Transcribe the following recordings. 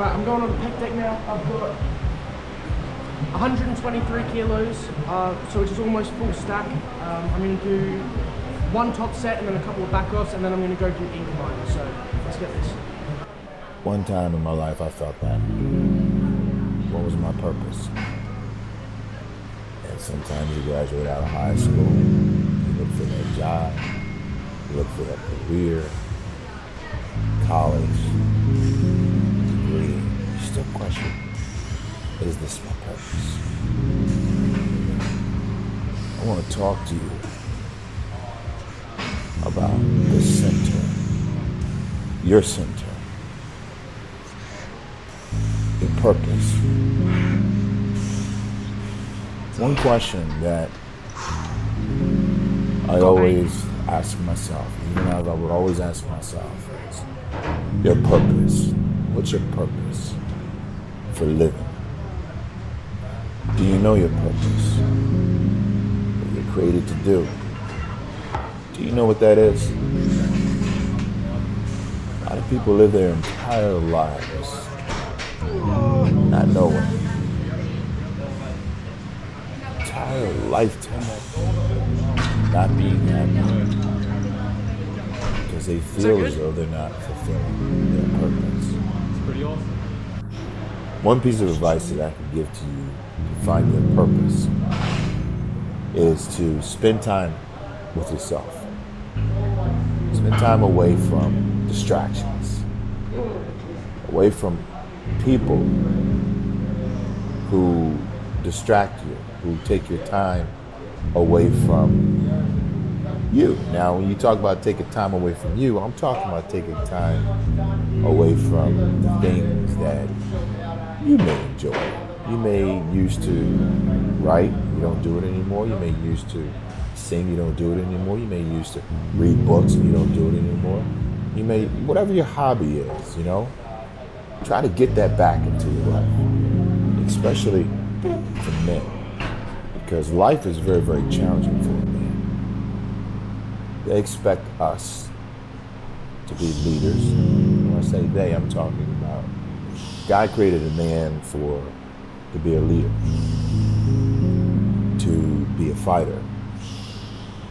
Right, I'm going on the pec deck now. I've got 123 kilos, so which is almost full stack. I'm going to do one top set and then a couple of back offs, and then I'm going to go do incline. So let's get this. One time in my life I felt that. What was my purpose? And sometimes you graduate out of high school, you look for that job, you look for that career, college, degree, you still question, is this my purpose? I want to talk to you about the center, your center, your purpose. One question that I always ask myself, even as I would always ask myself, is your purpose. What's your purpose for living? Do you know your purpose? What you're created to do? Do you know what that is? A lot of people live their entire lives not knowing. Entire lifetime not being happy because they feel as though they're not fulfilling their purpose. It's pretty awesome. One piece of advice that I can give to you to find your purpose is to spend time with yourself. Spend time away from distractions, away from people who distract you, who take your time away from you. Now, when you talk about taking time away from you, I'm talking about taking time away from the things that you may enjoy. You may used to write, you don't do it anymore. You may used to sing, you don't do it anymore. You may used to read books and you don't do it anymore. You may, whatever your hobby is, try to get that back into your life, especially for men, because life is very, very challenging for a man. They expect us to be leaders. When I say they, I'm talking about God created a man to be a leader, to be a fighter,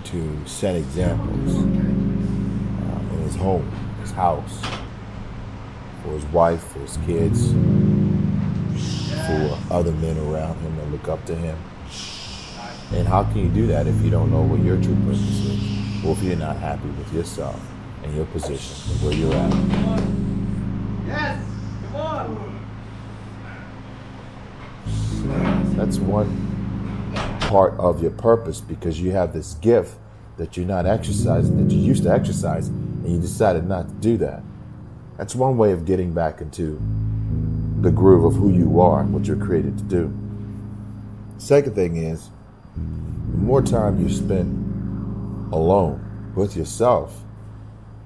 to set examples in his home, his house, for his wife, for his kids, for other men around him that look up to him. And how can you do that if you don't know what your true purpose is? Or if you're not happy with yourself and your position, where you're at? Yes! Come on! That's one part of your purpose, because you have this gift that you're not exercising, that you used to exercise, and you decided not to do that. That's one way of getting back into the groove of who you are, what you're created to do. Second thing is, the more time you spend alone with yourself,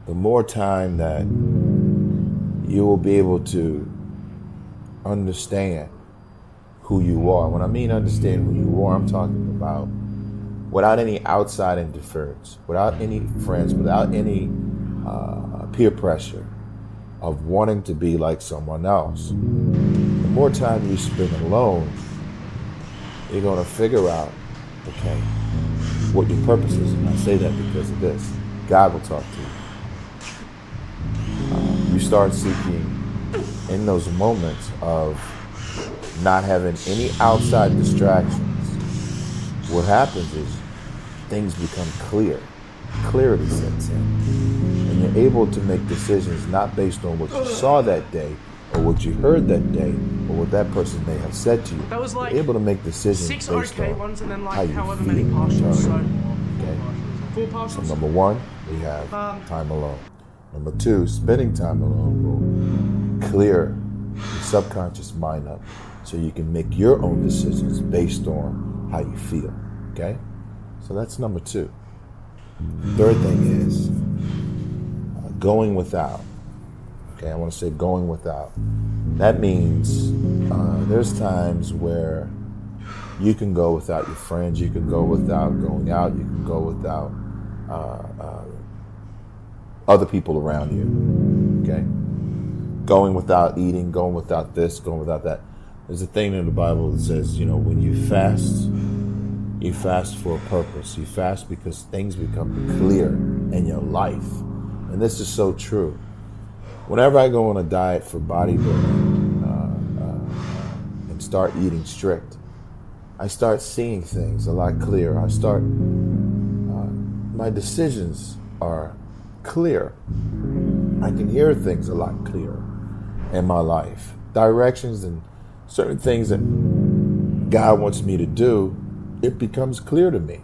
the more time that you will be able to understand who you are. When I mean understand who you are, I'm talking about without any outside interference, without any friends, without any peer pressure of wanting to be like someone else. The more time you spend alone, you're going to figure out, okay, what your purpose is. And I say that because of this. God will talk to you. You start seeking in those moments of not having any outside distractions. What happens is things become clear. Clarity sets in. And you're able to make decisions not based on what you saw that day or what you heard that day or what that person may have said to you. That was like you're able to make decisions 6 based okay on ones and then how like you however feel many partials. So Okay. 4 So partials. number one, we have time alone. Number two, spending time alone will clear your subconscious mind up so you can make your own decisions based on how you feel. Okay? So that's number two. Third thing is going without. Okay, I want to say going without. That means there's times where you can go without your friends, you can go without going out, you can go without other people around you. Okay? going without eating, going without this, going without that. There's a thing in the Bible that says, when you fast for a purpose. You fast because things become clear in your life. And this is so true. Whenever I go on a diet for bodybuilding and start eating strict, I start seeing things a lot clearer. My decisions are clear. I can hear things a lot clearer in my life. Directions and certain things that God wants me to do, it becomes clear to me.